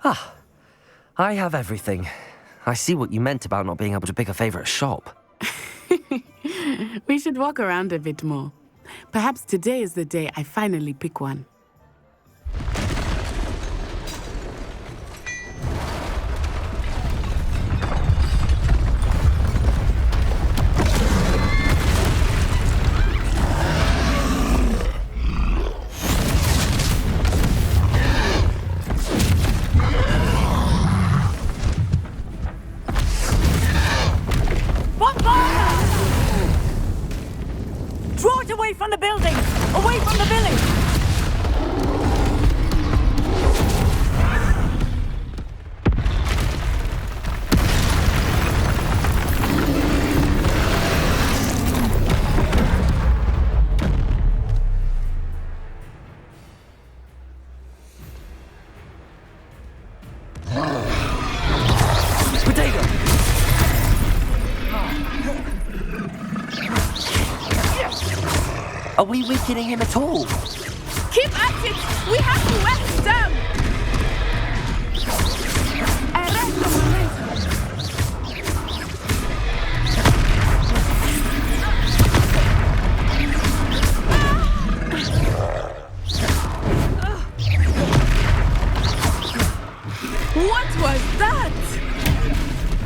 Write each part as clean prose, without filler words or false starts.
Ah, I have everything. I see what you meant about not being able to pick a favorite shop. We should walk around a bit more. Perhaps today is the day I finally pick one. Draw it away from the building! Away from the village! Are we weakening him at all? Keep at it! We have to wear him down! What was that?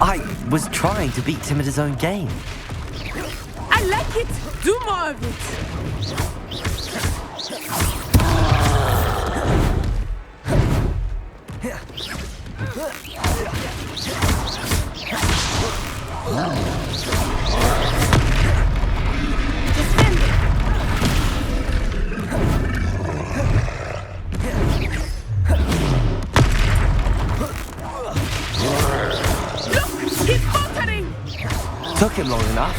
I was trying to beat him at his own game. I like it! Do more of it! Defend it! Look! He's faltering! Took him long enough.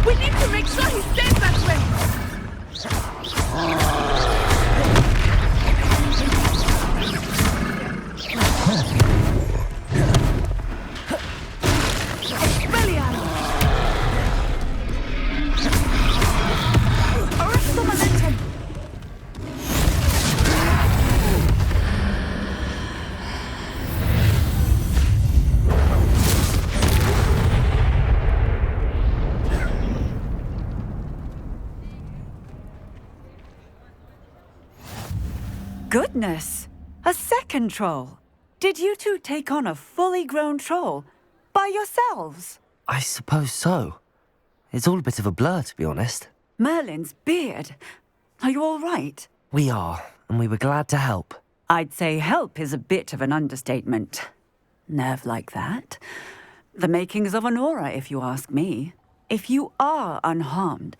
We need to make sure he stays that way! Expelliarmus! Arrest the momentum! Goodness! A second troll! Did you two take on a fully grown troll? By yourselves? I suppose so. It's all a bit of a blur, to be honest. Merlin's beard. Are you all right? We are, and we were glad to help. I'd say help is a bit of an understatement. Nerve like that. The makings of an aura, if you ask me. If you are unharmed,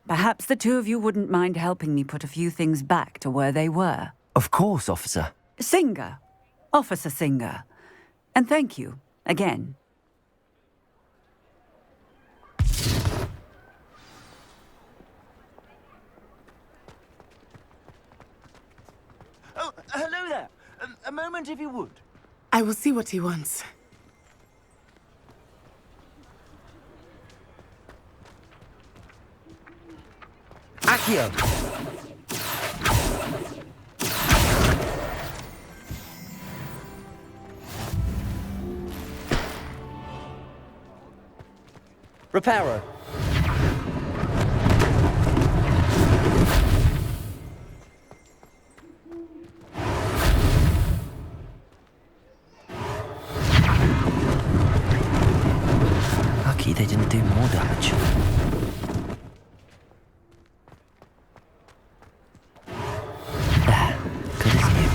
perhaps the two of you wouldn't mind helping me put a few things back to where they were. Of course, officer. Singer. Officer Singer. And thank you, again. Oh, hello there. A moment if you would. I will see what he wants. Accio! Reparo. Lucky they didn't do more damage. There, good as new.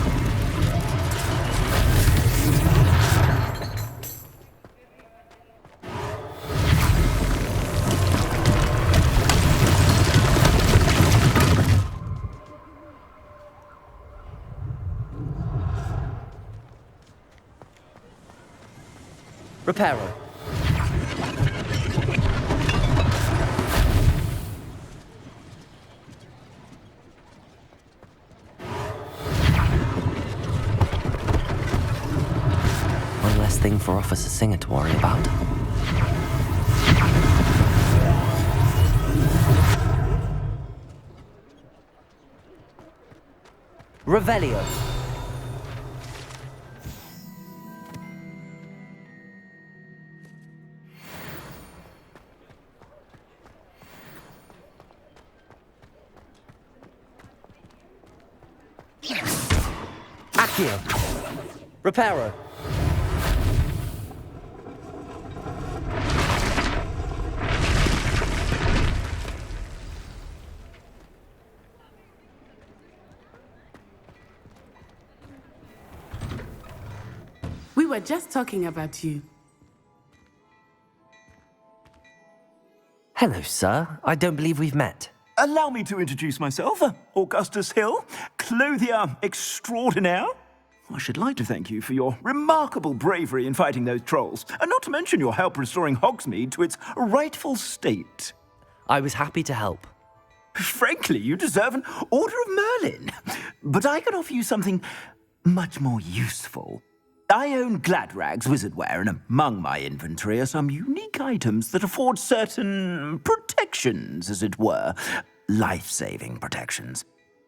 Reparo. One less thing for Officer Singer to worry about. Revelio. Gear. Reparo. We were just talking about you. Hello, sir. I don't believe we've met. Allow me to introduce myself, Augustus Hill, clothier extraordinaire. I should like to thank you for your remarkable bravery in fighting those trolls, and not to mention your help restoring Hogsmeade to its rightful state. I was happy to help. Frankly, you deserve an Order of Merlin. But I can offer you something much more useful. I own Gladrag's wizardware, and among my inventory are some unique items that afford certain protections, as it were. Life-saving protections.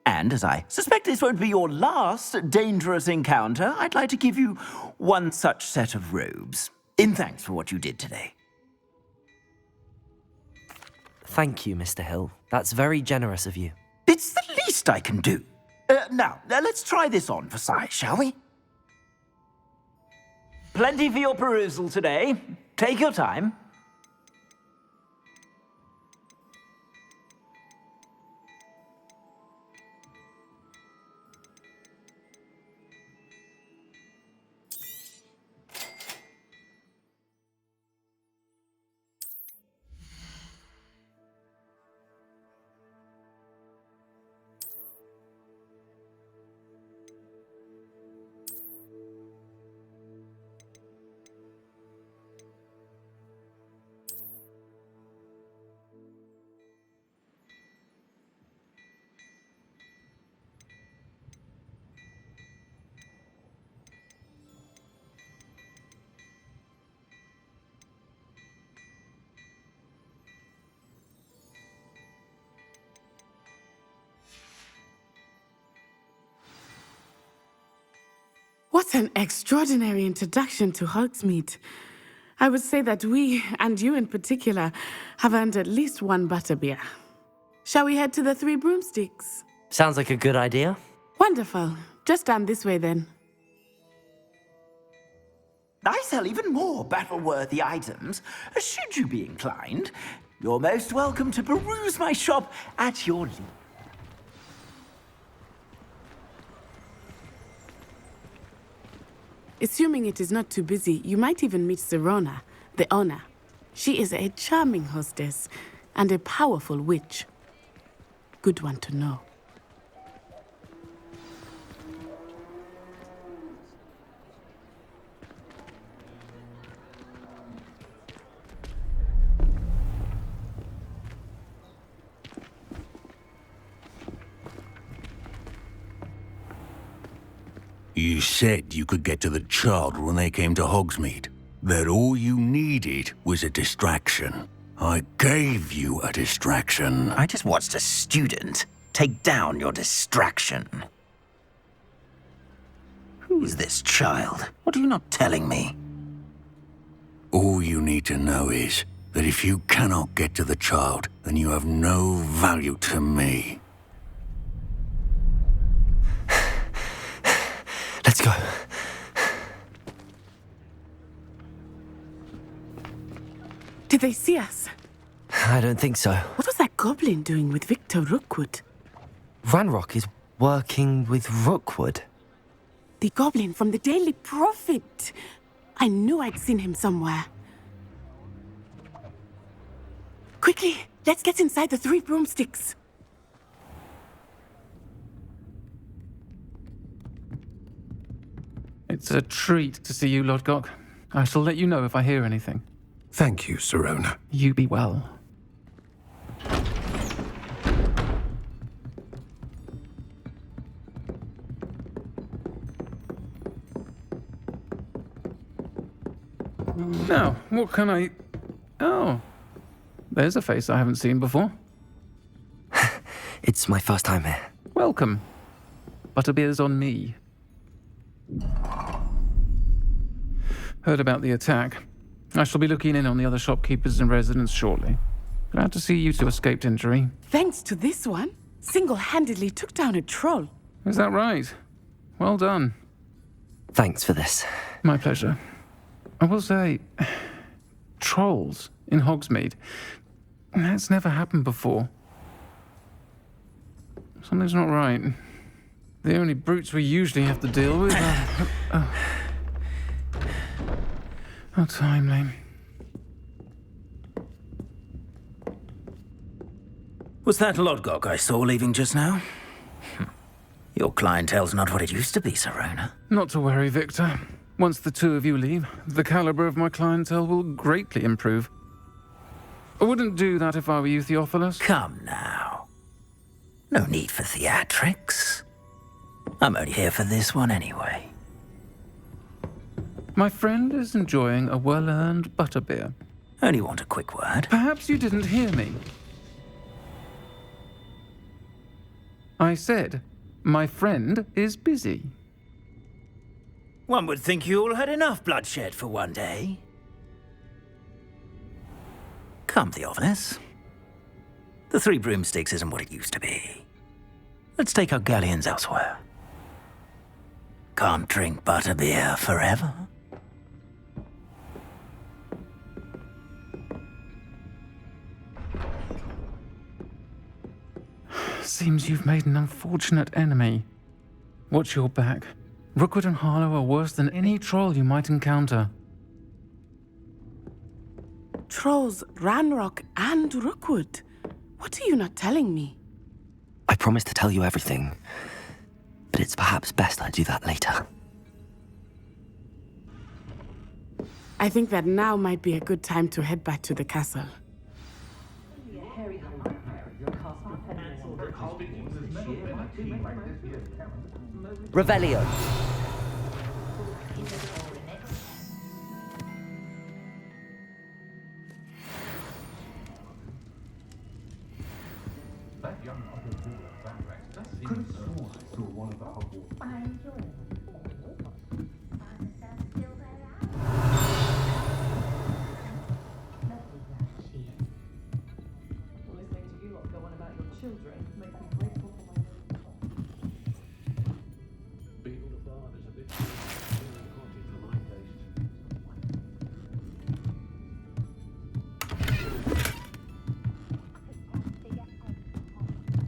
And as I suspect this won't be your last dangerous encounter, I'd like to give you one such set of robes, in thanks for what you did today. Thank you, Mr. Hill. That's very generous of you. It's the least I can do. Now, let's try this on for size, shall we? Plenty for your perusal today. Take your time. What an extraordinary introduction to Hogsmeade. I would say that we, and you in particular, have earned at least one butterbeer. Shall we head to the Three Broomsticks? Sounds like a good idea. Wonderful. Just down this way then. I sell even more battle-worthy items, should you be inclined. You're most welcome to peruse my shop at your leisure. Assuming it is not too busy, you might even meet Serona, the owner. She is a charming hostess and a powerful witch. Good one to know. You said you could get to the child when they came to Hogsmeade. That all you needed was a distraction. I gave you a distraction. I just watched a student take down your distraction. Who is this child? What are you not telling me? All you need to know is that if you cannot get to the child, then you have no value to me. Let's go. Did they see us? I don't think so. What was that goblin doing with Victor Rookwood? Ranrock is working with Rookwood. The goblin from the Daily Prophet. I knew I'd seen him somewhere. Quickly, let's get inside the Three Broomsticks. It's a treat to see you, Lodgok. I shall let you know if I hear anything. Thank you, Serona. You be well. Now, what can I... Oh, there's a face I haven't seen before. It's my first time here. Welcome. Butterbeer's on me. Heard about the attack. I shall be looking in on the other shopkeepers and residents shortly. Glad to see you two escaped injury. Thanks to this one, single-handedly took down a troll. Is that right? Well done. Thanks for this. My pleasure. I will say, trolls in Hogsmeade. That's never happened before. Something's not right. The only brutes we usually have to deal with are... How timely. Was that Lodgok I saw leaving just now? Your clientele's not what it used to be, Serona. Not to worry, Victor. Once the two of you leave, the caliber of my clientele will greatly improve. I wouldn't do that if I were you, Theophilus. Come now. No need for theatrics. I'm only here for this one anyway. My friend is enjoying a well-earned butterbeer. Only want a quick word. Perhaps you didn't hear me. I said, my friend is busy. One would think you all had enough bloodshed for one day. Come, Theophilus. The Three Broomsticks isn't what it used to be. Let's take our galleons elsewhere. Can't drink butterbeer forever. Seems you've made an unfortunate enemy. Watch your back. Rookwood and Harlow are worse than any troll you might encounter. Trolls, Ranrock, and Rookwood. What are you not telling me? I promise to tell you everything, but it's perhaps best I do that later. I think that now might be a good time to head back to the castle. Revelio.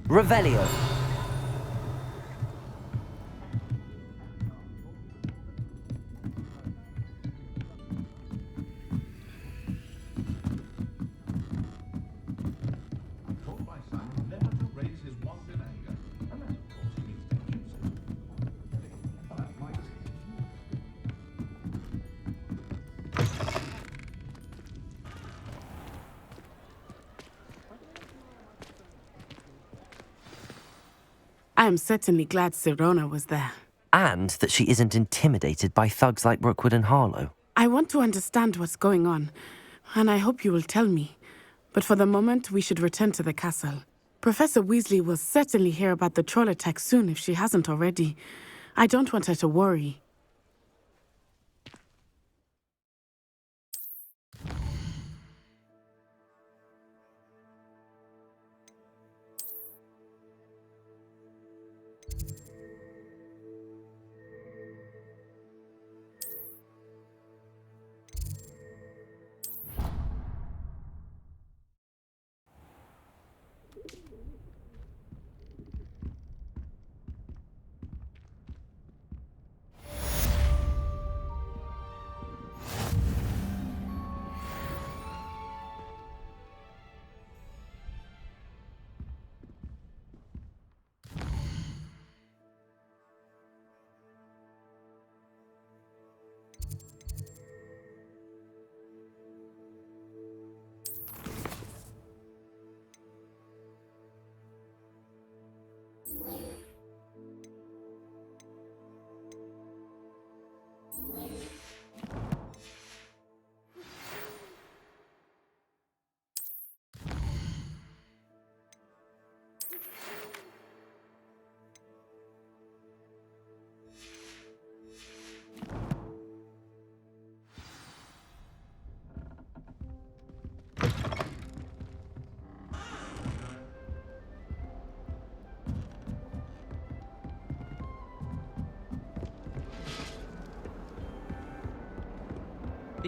Revelio. I am certainly glad Serona was there. And that she isn't intimidated by thugs like Rookwood and Harlow. I want to understand what's going on, and I hope you will tell me. But for the moment, we should return to the castle. Professor Weasley will certainly hear about the troll attack soon if she hasn't already. I don't want her to worry.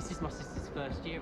This is my sister's first year.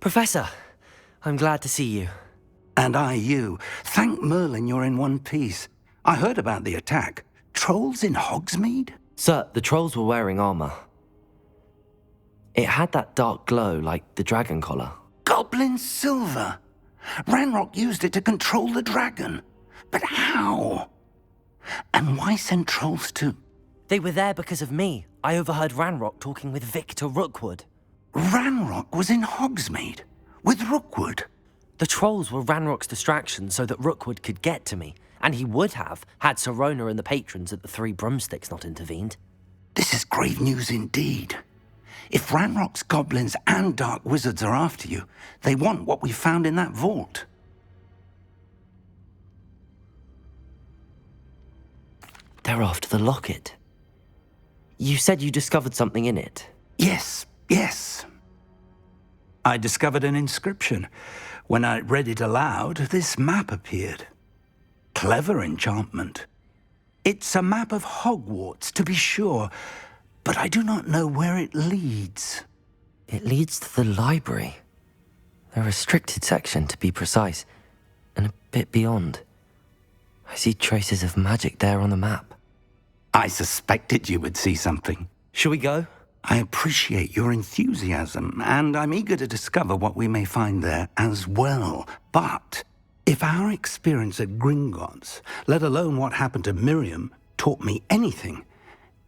Professor, I'm glad to see you. And I you. Thank Merlin you're in one piece. I heard about the attack. Trolls in Hogsmeade? Sir, the trolls were wearing armor. It had that dark glow like the dragon collar. Goblin silver. Ranrock used it to control the dragon. But how? And why send trolls to... They were there because of me. I overheard Ranrock talking with Victor Rookwood. Ranrock was in Hogsmeade? With Rookwood? The trolls were Ranrock's distraction so that Rookwood could get to me. And he would have, had Sirona and the patrons at the Three Broomsticks not intervened. This is grave news indeed. If Ranrock's goblins and dark wizards are after you, they want what we found in that vault. They're after the locket. You said you discovered something in it. Yes. I discovered an inscription. When I read it aloud, this map appeared. Clever enchantment. It's a map of Hogwarts, to be sure, but I do not know where it leads. It leads to the library. The restricted section, to be precise, and a bit beyond. I see traces of magic there on the map. I suspected you would see something. Shall we go? I appreciate your enthusiasm, and I'm eager to discover what we may find there as well. But if our experience at Gringotts, let alone what happened to Miriam, taught me anything,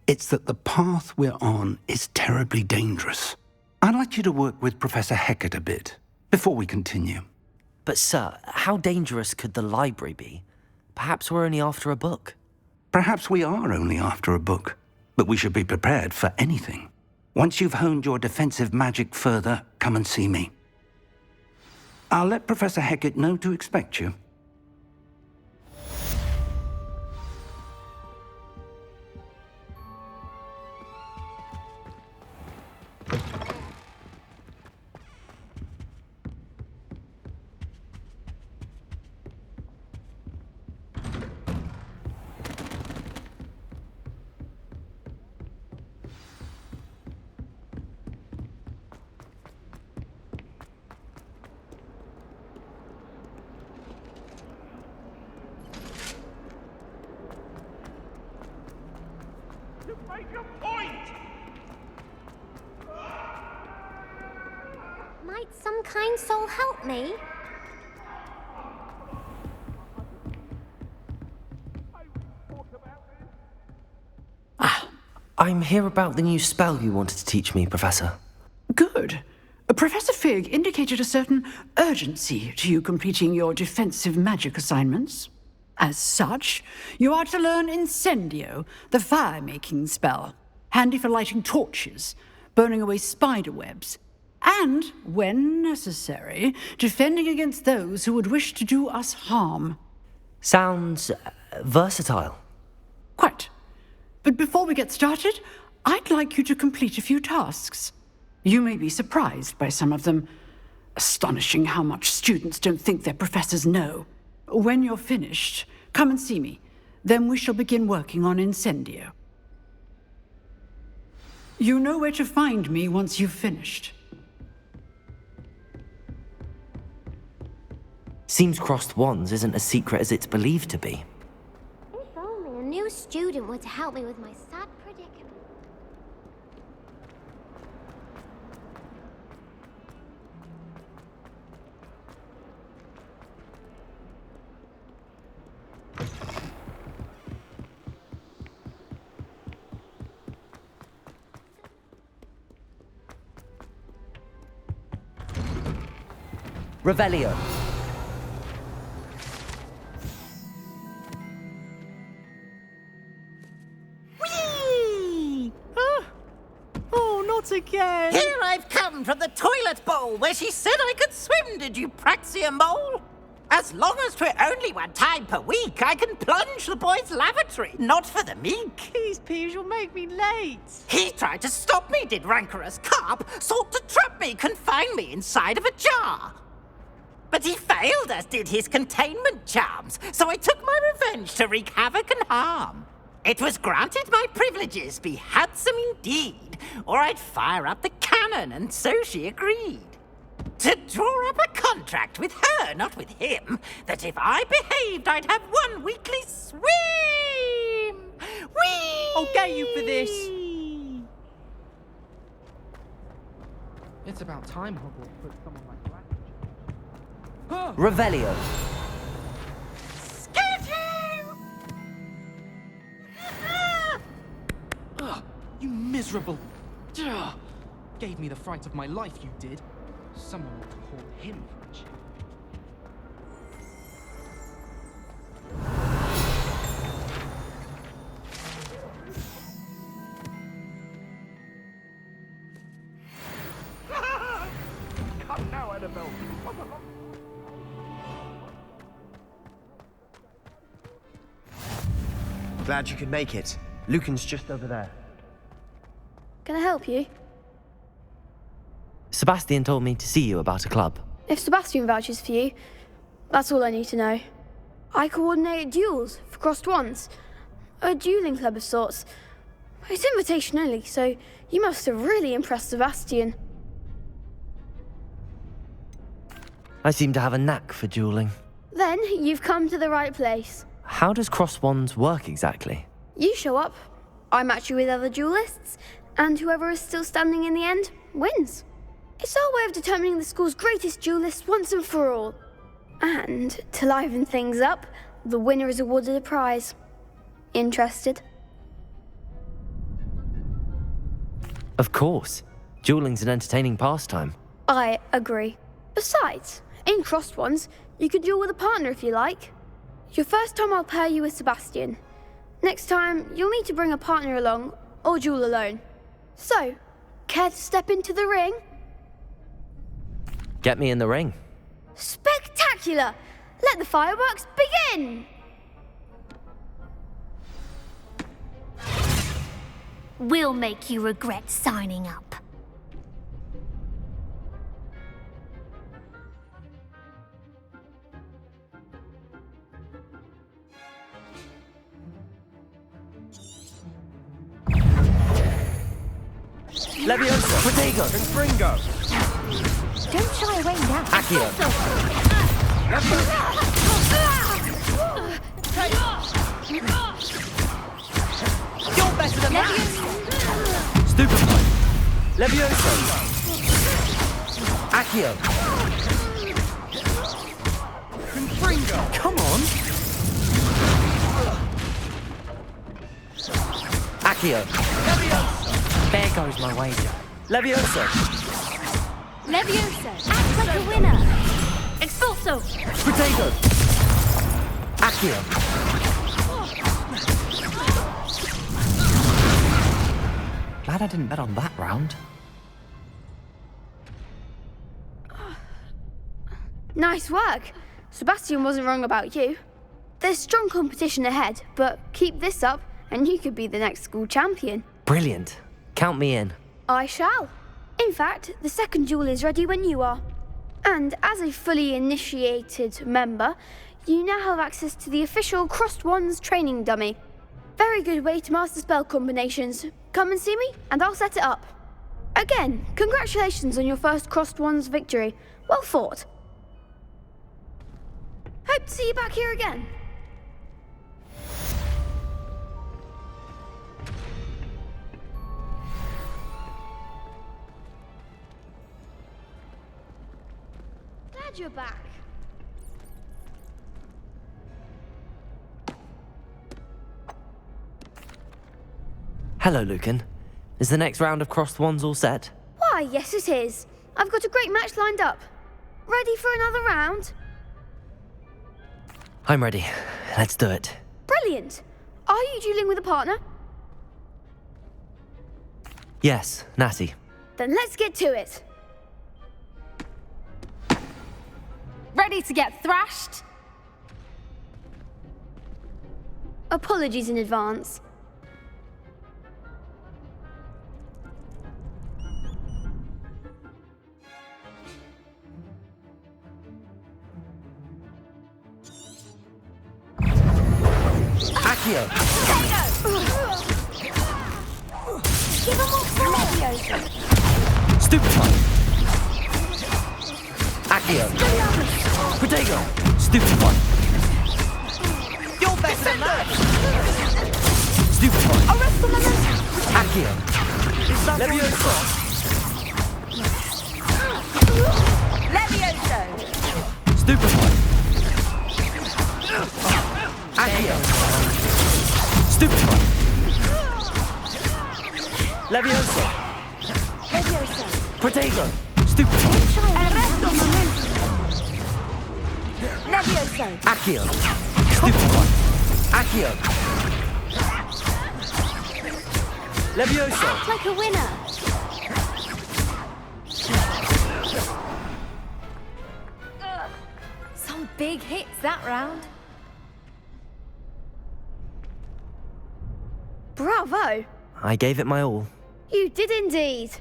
it's that the path we're on is terribly dangerous. I'd like you to work with Professor Hecat a bit, before we continue. But sir, how dangerous could the library be? Perhaps we're only after a book. Perhaps we are only after a book, but we should be prepared for anything. Once you've honed your defensive magic further, come and see me. I'll let Professor Hecat know to expect you. Might some kind soul help me? I'm here about the new spell you wanted to teach me, Professor. Good. Professor Fig indicated a certain urgency to you completing your defensive magic assignments. As such, you are to learn Incendio, the fire-making spell, handy for lighting torches, burning away spider webs, and, when necessary, defending against those who would wish to do us harm. Sounds versatile. Quite. But before we get started, I'd like you to complete a few tasks. You may be surprised by some of them, Astonishing how much students don't think their professors know. When you're finished, come and see me. Then we shall begin working on Incendio. You know where to find me once you've finished. Seems crossed wands isn't as secret as it's believed to be. If only a new student were to help me with my sad predicament. Revelio. Whee! Oh, not again! Here I've come from the toilet bowl where she said I could swim, did you praxia mole? As long as 'twere only one time per week, I can plunge the boy's lavatory, not for the meek. These peeves will make me late. He tried to stop me, did rancorous carp, sought to trap me, confine me inside of a jar. But he failed, as did his containment charms, so I took my revenge to wreak havoc and harm. It was granted my privileges be handsome indeed, or I'd fire up the cannon, and so she agreed. To draw up a contract with her, not with him, that if I behaved, I'd have one weekly swim! Whee! I'll get you for this. It's about time Hogwarts put someone like that. Revelio. Ugh, you miserable. Ugh. Gave me the fright of my life, you did. Someone ought to call him for a check. Come now, Annabelle. Glad you could make it. Lucan's just over there. Can I help you? Sebastian told me to see you about a club. If Sebastian vouches for you, that's all I need to know. I coordinate duels for crossed wands. A dueling club of sorts. It's invitation only, so you must have really impressed Sebastian. I seem to have a knack for dueling. Then you've come to the right place. How does crossed wands work exactly? You show up, I match you with other duelists, and whoever is still standing in the end wins. It's our way of determining the school's greatest duelist once and for all. And to liven things up, the winner is awarded a prize. Interested? Of course. Dueling's an entertaining pastime. I agree. Besides, in crossed ones, you can duel with a partner if you like. Your first time I'll pair you with Sebastian. Next time, you'll need to bring a partner along, or duel alone. So, care to step into the ring? Get me in the ring. Spectacular! Let the fireworks begin! We'll make you regret signing up. Leviosa! Protego! Confringo! Don't shy away now. Accio! You're better than that! Stupefy! Leviosa! Accio! Confringo! Come on! Accio! There goes my wager. Leviosa! Leviosa, act like a winner. Expulso. Protego! Accio! Glad I didn't bet on that round. Nice work. Sebastian wasn't wrong about you. There's strong competition ahead, but keep this up and you could be the next school champion. Brilliant. Count me in. I shall. In fact, the second duel is ready when you are. And as a fully initiated member, you now have access to the official Crossed Wands training dummy. Very good way to master spell combinations. Come and see me, and I'll set it up. Again, congratulations on your first Crossed Wands victory. Well fought. Hope to see you back here again. Glad you're back. Hello, Lucan. Is the next round of Crossed Wands all set? Why, yes it is. I've got a great match lined up. Ready for another round? I'm ready. Let's do it. Brilliant. Are you dueling with a partner? Yes, Natty. Then let's get to it. Ready to get thrashed? Apologies in advance. Accio! Give him more Leviosa. Stupefy! Accio! Protego! Stupefy! You're better than that! Stupefy! Arrest the momentum! Accio! Leviosa! Levioso! Stupefy! Accio! Stupefy! Leviosa! Leviosa. Protego! Stupefy! Arresto momentum. Levioso! Accio! Stupefy! Accio! Leviosa! Act like a winner. Some big hits that round. Bravo. I gave it my all. You did indeed.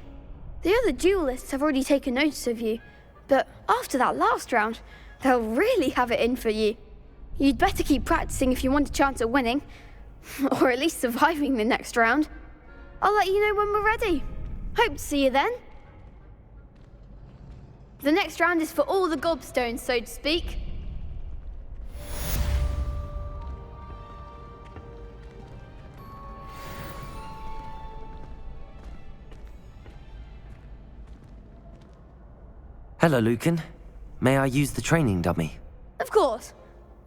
The other duelists have already taken notice of you, but after that last round, they'll really have it in for you. You'd better keep practicing if you want a chance at winning, or at least surviving the next round. I'll let you know when we're ready. Hope to see you then. The next round is for all the gobstones, so to speak. Hello, Lucan. May I use the training dummy? Of course.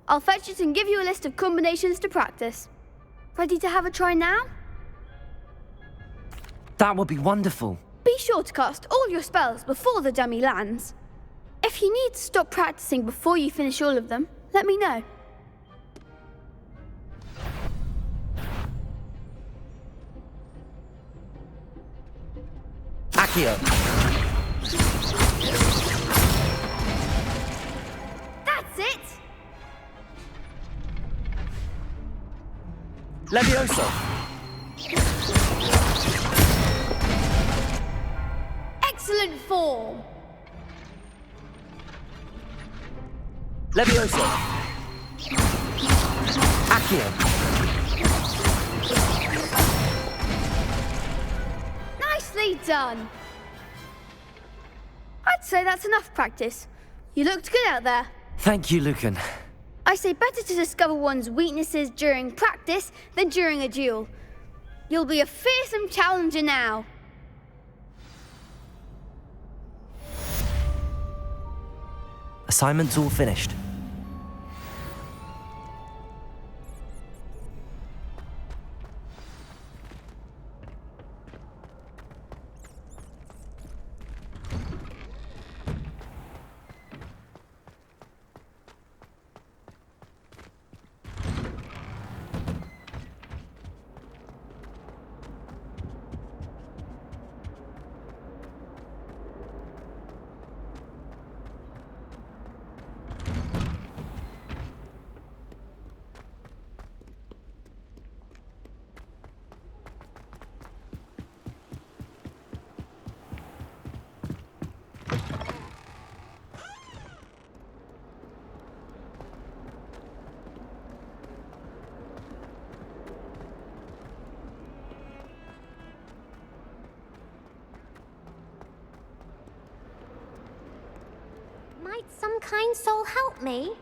I'll fetch it and give you a list of combinations to practice. Ready to have a try now? That would be wonderful. Be sure to cast all your spells before the dummy lands. If you need to stop practicing before you finish all of them, let me know. Accio! That's it! Levioso! Excellent form! Levioso! Accio! Nicely done! I'd say that's enough practice. You looked good out there. Thank you, Lucan. I say better to discover one's weaknesses during practice than during a duel. You'll be a fearsome challenger now. Assignment's all finished. Might some kind soul help me?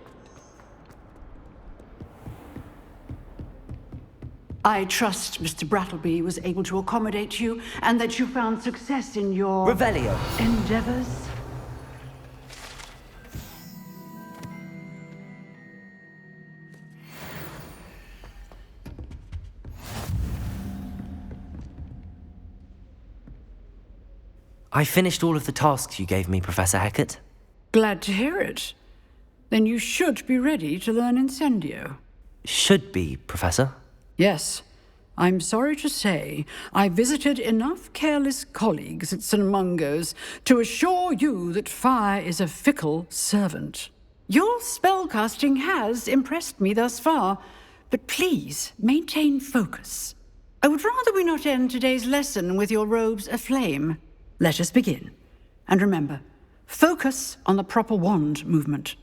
I trust Mr. Brattleby was able to accommodate you and that you found success in your... Revelio. ...endeavors. I finished all of the tasks you gave me, Professor Hecat. Glad to hear it. Then you should be ready to learn Incendio. Should be, Professor. Yes. I'm sorry to say, I visited enough careless colleagues at St. Mungo's to assure you that fire is a fickle servant. Your spellcasting has impressed me thus far, but please maintain focus. I would rather we not end today's lesson with your robes aflame. Let us begin. And remember, focus on the proper wand movement.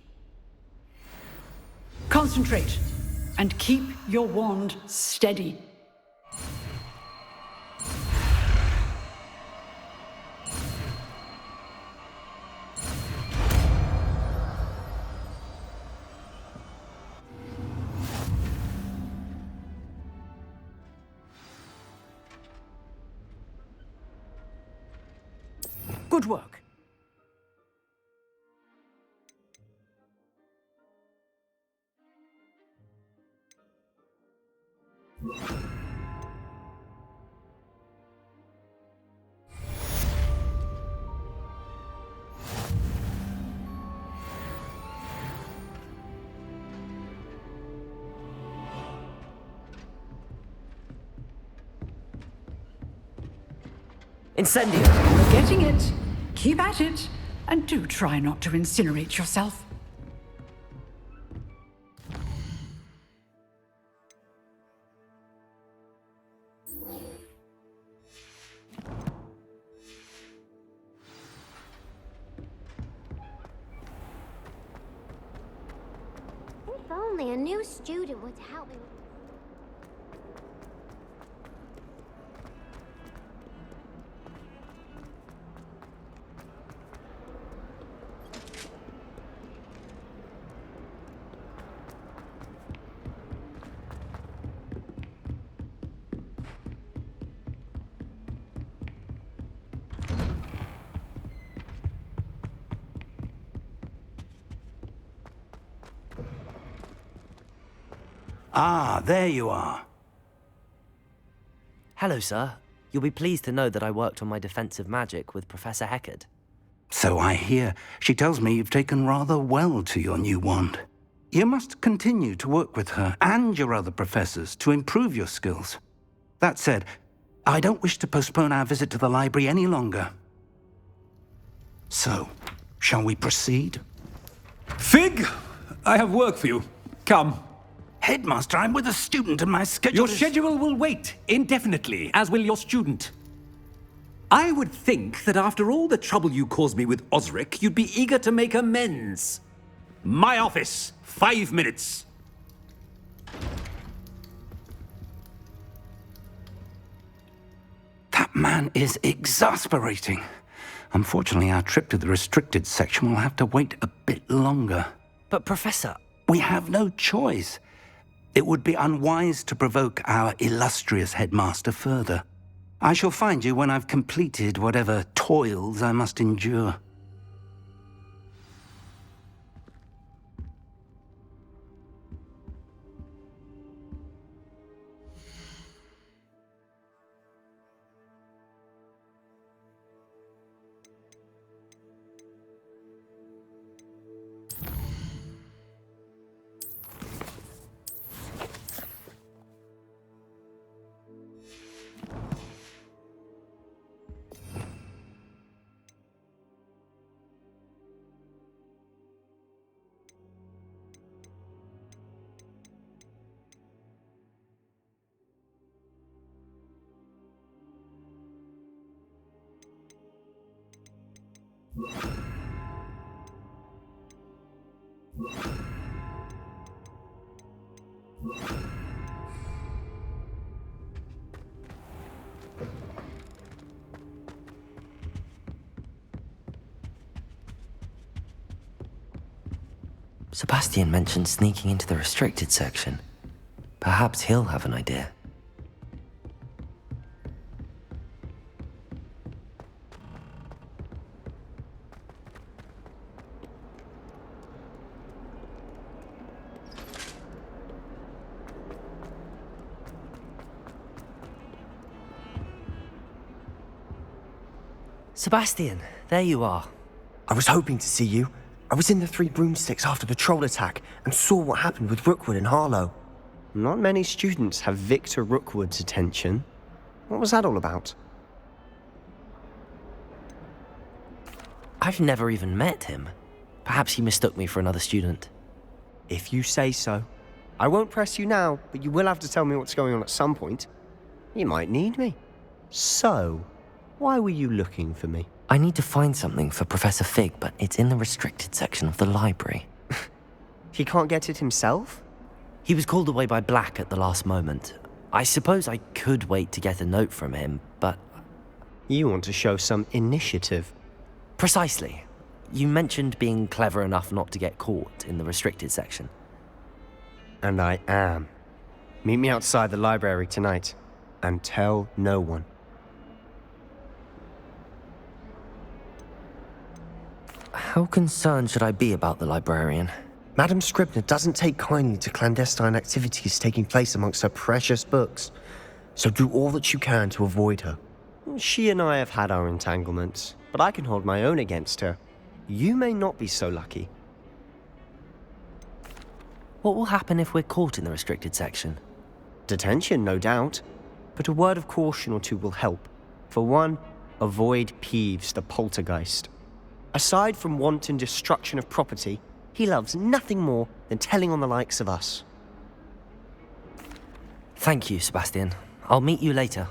Concentrate, and keep your wand steady. Good work. Incendio! You're getting it. Keep at it. And do try not to incinerate yourself. If only a new student would help me with... Ah, there you are. Hello, sir. You'll be pleased to know that I worked on my defensive magic with Professor Hecat. So I hear. She tells me you've taken rather well to your new wand. You must continue to work with her and your other professors to improve your skills. That said, I don't wish to postpone our visit to the library any longer. So, shall we proceed? Fig! I have work for you. Come. Headmaster, I'm with a student and my schedule Your schedule will wait indefinitely, as will your student. I would think that after all the trouble you caused me with Osric, you'd be eager to make amends. My office, 5 minutes. That man is exasperating. Unfortunately, our trip to the restricted section will have to wait a bit longer. But, Professor... We have no choice. It would be unwise to provoke our illustrious headmaster further. I shall find you when I've completed whatever toils I must endure. Sebastian mentioned sneaking into the restricted section. Perhaps he'll have an idea. Sebastian, there you are. I was hoping to see you. I was in the Three Broomsticks after the troll attack and saw what happened with Rookwood and Harlow. Not many students have Victor Rookwood's attention. What was that all about? I've never even met him. Perhaps he mistook me for another student. If you say so. I won't press you now, but you will have to tell me what's going on at some point. You might need me. So, why were you looking for me? I need to find something for Professor Fig, but it's in the restricted section of the library. He can't get it himself? He was called away by Black at the last moment. I suppose I could wait to get a note from him, but... You want to show some initiative. Precisely. You mentioned being clever enough not to get caught in the restricted section. And I am. Meet me outside the library tonight, and tell no one. How concerned should I be about the librarian? Madam Scribner doesn't take kindly to clandestine activities taking place amongst her precious books, so do all that you can to avoid her. She and I have had our entanglements, but I can hold my own against her. You may not be so lucky. What will happen if we're caught in the restricted section? Detention, no doubt, but a word of caution or two will help. For one, avoid Peeves, the poltergeist. Aside from wanton destruction of property, he loves nothing more than telling on the likes of us. Thank you, Sebastian. I'll meet you later.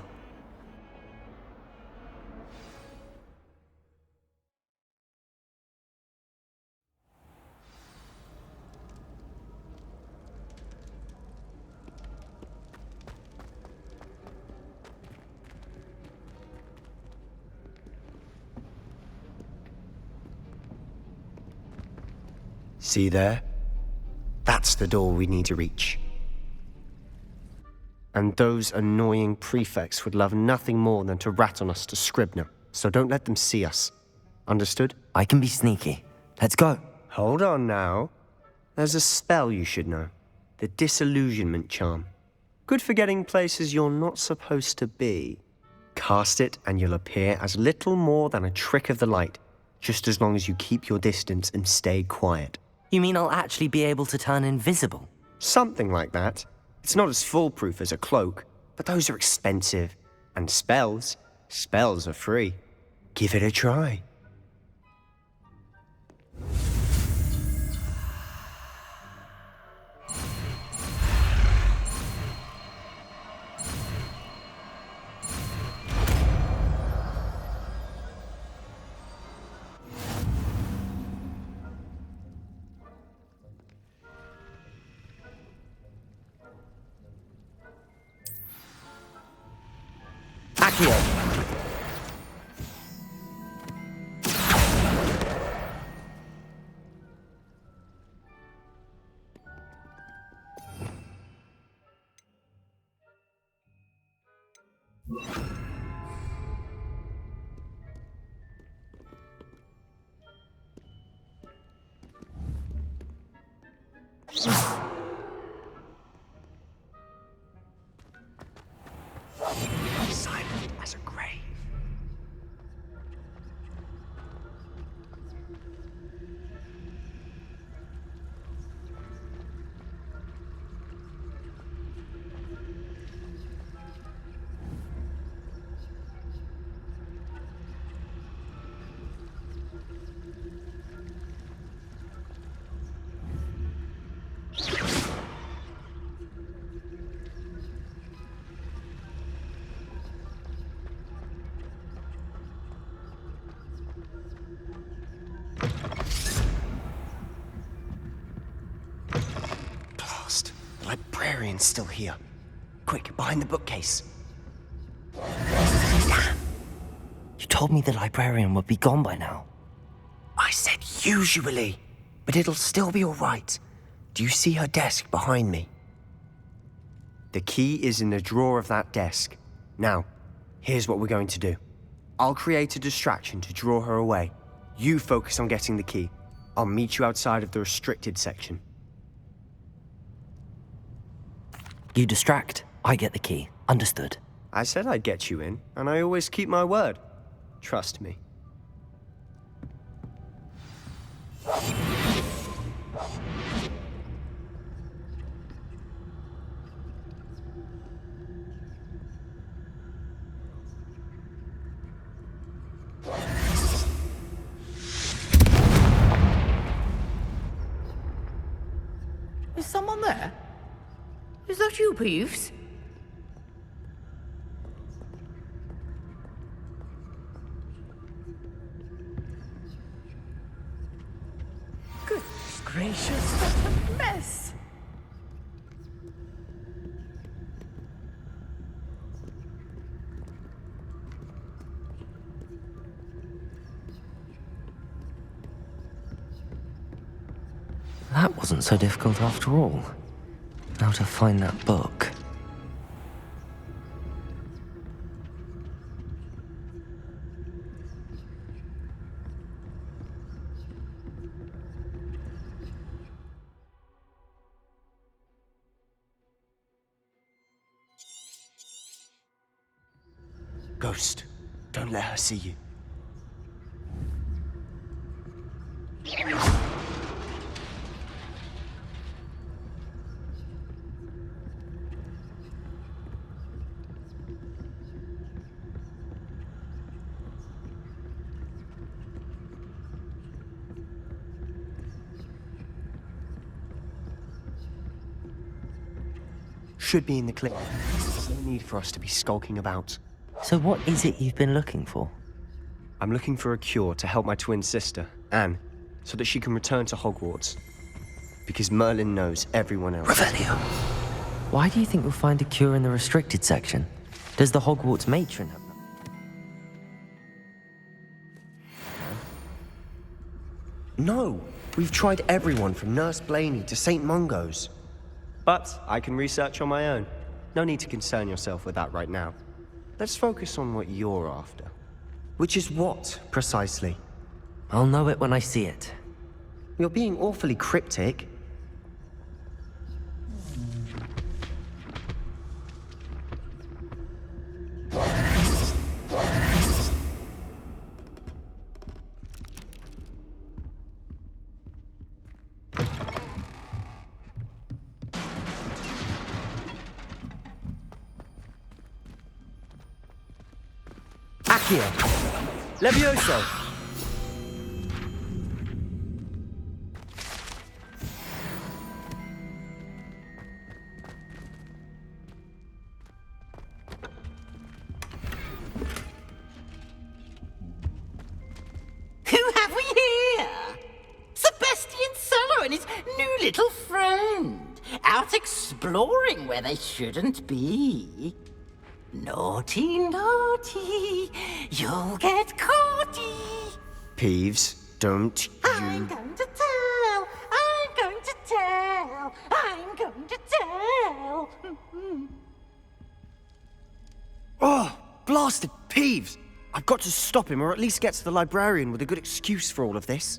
See there? That's the door we need to reach. And those annoying prefects would love nothing more than to rat on us to Scribner, so don't let them see us. Understood? I can be sneaky. Let's go. Hold on now. There's a spell you should know. The Disillusionment Charm. Good for getting places you're not supposed to be. Cast it and you'll appear as little more than a trick of the light, just as long as you keep your distance and stay quiet. You mean I'll actually be able to turn invisible? Something like that. It's not as foolproof as a cloak, but those are expensive. And spells are free. Give it a try. Silent as a grave. Blast. The librarian's still here. Quick, behind the bookcase. You told me the librarian would be gone by now. I said usually. but it'll still be all right. Do you see her desk behind me? The key is in the drawer of that desk. Now, here's what we're going to do. I'll create a distraction to draw her away. You focus on getting the key. I'll meet you outside of the restricted section. You distract, I get the key. Understood. I said I'd get you in, and I always keep my word. Trust me. Is someone there? Is that you, Peeves? Goodness gracious, what a mess! That wasn't so difficult after all. Now to find that book. Ghost, don't let her see you. Should be in the clip. There's no need for us to be skulking about. So what is it you've been looking for? I'm looking for a cure to help my twin sister, Anne, so that she can return to Hogwarts. Because Merlin knows everyone else. Revelio. Why do you think we'll find a cure in the restricted section? Does the Hogwarts matron have them? No! We've tried everyone from Nurse Blaney to St. Mungo's. But I can research on my own. No need to concern yourself with that right now. Let's focus on what you're after. Which is what, precisely? I'll know it when I see it. You're being awfully cryptic. Accio! Levioso! Who have we here? Sebastian Solo and his new little friend, out exploring where they shouldn't be. Naughty, naughty, you'll get caughty. Peeves, don't I'm you... going to tell, I'm going to tell, I'm going to tell. Oh, blasted Peeves! I've got to stop him, or at least get to the librarian with a good excuse for all of this.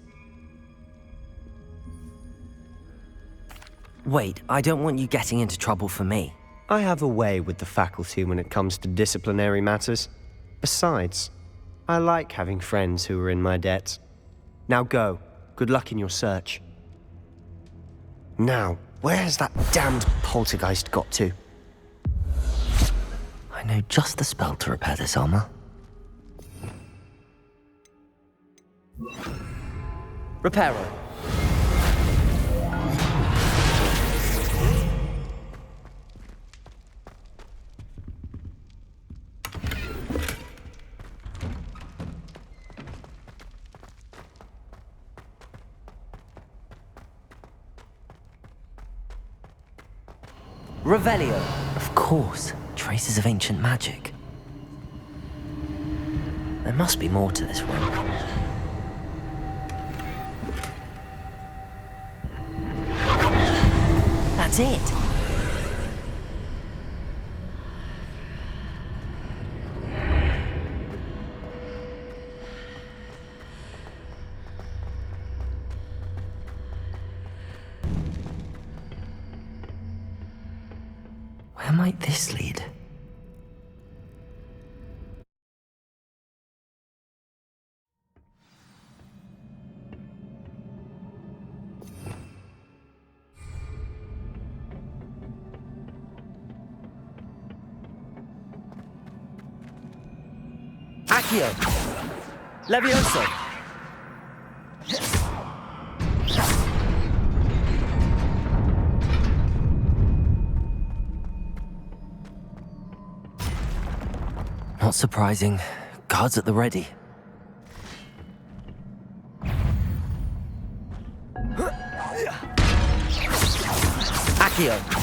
Wait, I don't want you getting into trouble for me. I have a way with the faculty when it comes to disciplinary matters. Besides, I like having friends who are in my debt. Now go. Good luck in your search. Now, where has that damned poltergeist got to? I know just the spell to repair this armor. Reparo. Revelio. Of course. Traces of ancient magic. There must be more to this room. That's it. Where might this lead? Accio! Levioso! Not surprising. Guards at the ready. Accio!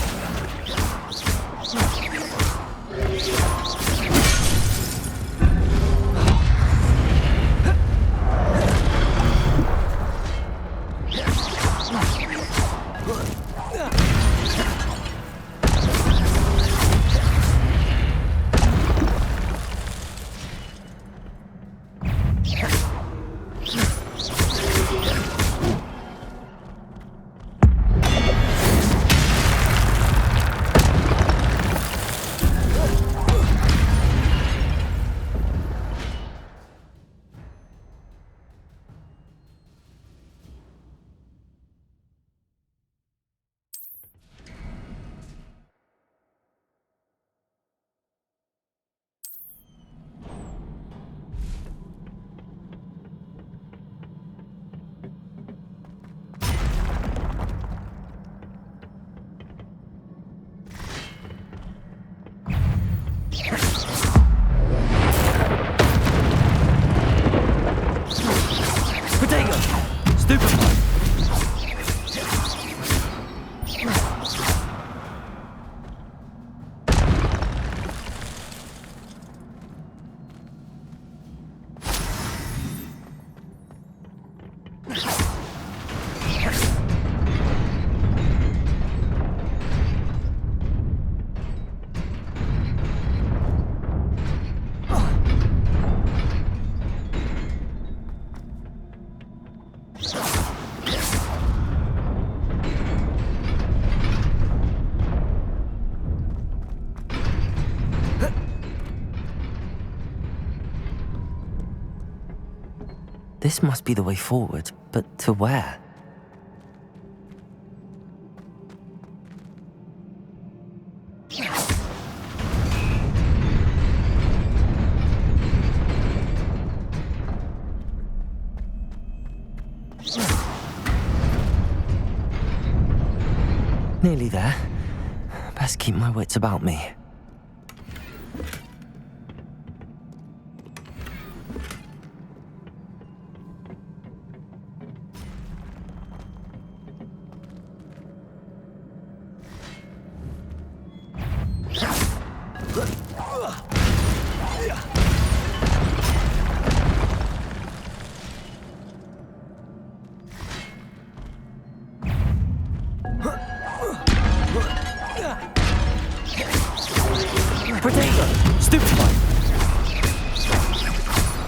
This must be the way forward, but to where? Nearly there. Best keep my wits about me.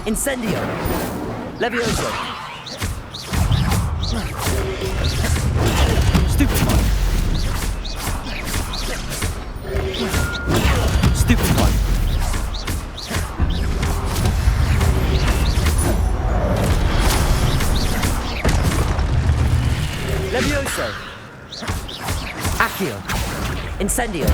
Incendio! Levioso! Stupefy! Stupefy! Levioso! Accio! Incendio!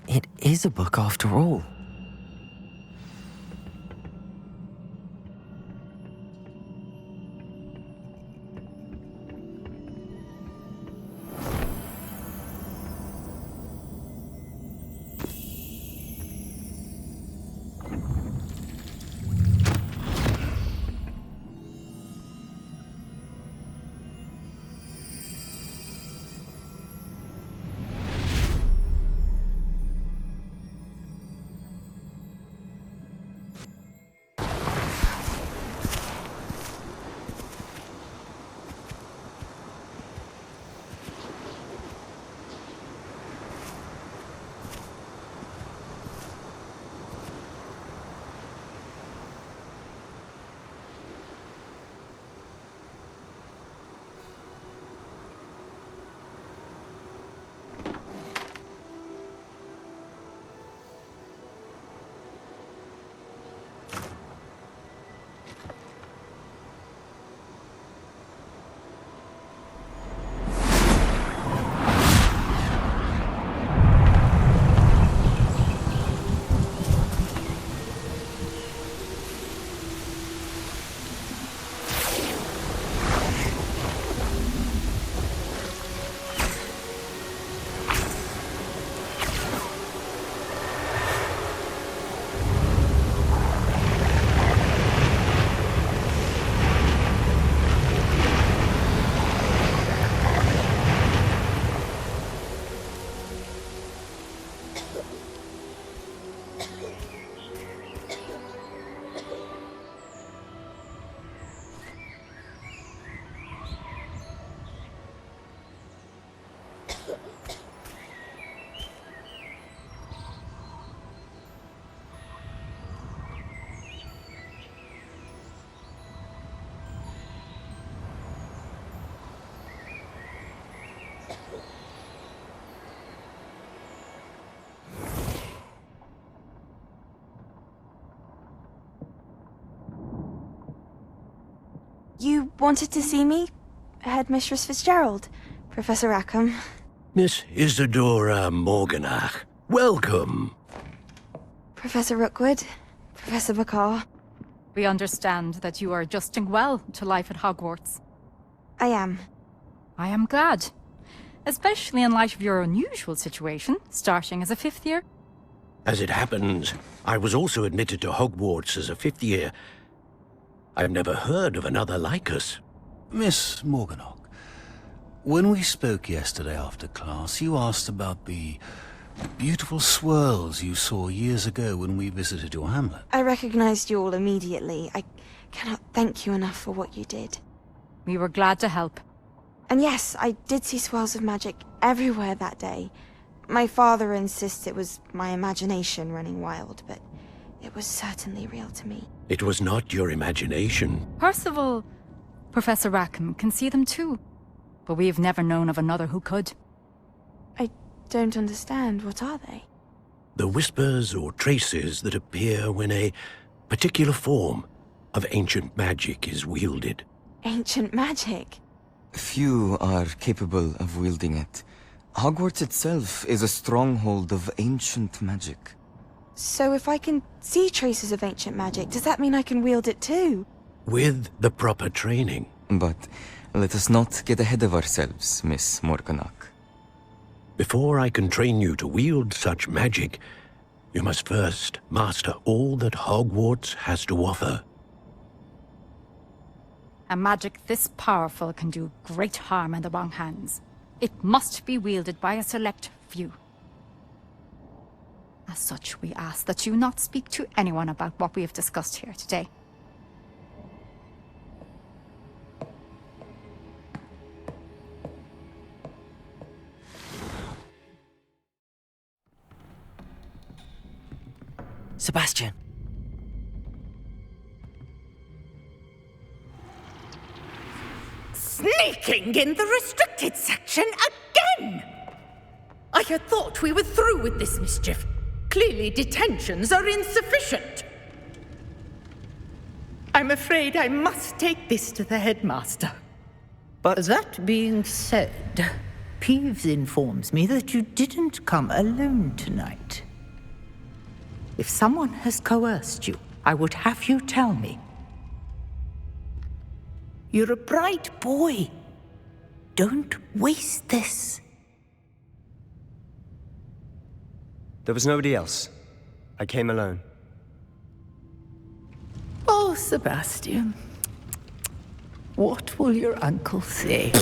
It is a book after all. You wanted to see me? Headmistress Fitzgerald, Professor Rackham. Miss Isadora Morganach, welcome. Professor Rookwood, Professor Bakar. We understand that you are adjusting well to life at Hogwarts. I am. I am glad. Especially in light of your unusual situation, starting as a 5th year. As it happens, I was also admitted to Hogwarts as a 5th year. I've never heard of another like us. Miss Morganach, when we spoke yesterday after class, you asked about the beautiful swirls you saw years ago when we visited your hamlet. I recognized you all immediately. I cannot thank you enough for what you did. We were glad to help. And yes, I did see swirls of magic everywhere that day. My father insists it was my imagination running wild, but it was certainly real to me. It was not your imagination. Percival, Professor Rackham can see them too. But we have never known of another who could. I don't understand. What are they? The whispers or traces that appear when a particular form of ancient magic is wielded. Ancient magic? Few are capable of wielding it. Hogwarts itself is a stronghold of ancient magic. So if I can see traces of ancient magic, does that mean I can wield it too? With the proper training. But let us not get ahead of ourselves, Miss Morganach. Before I can train you to wield such magic, you must first master all that Hogwarts has to offer. A magic this powerful can do great harm in the wrong hands. It must be wielded by a select few. As such, we ask that you not speak to anyone about what we have discussed here today. Sebastian. Sneaking in the restricted section again! I had thought we were through with this mischief. Clearly detentions are insufficient. I'm afraid I must take this to the headmaster. But that being said, Peeves informs me that you didn't come alone tonight. If someone has coerced you, I would have you tell me. You're a bright boy. Don't waste this. There was nobody else. I came alone. Oh, Sebastian. What will your uncle say?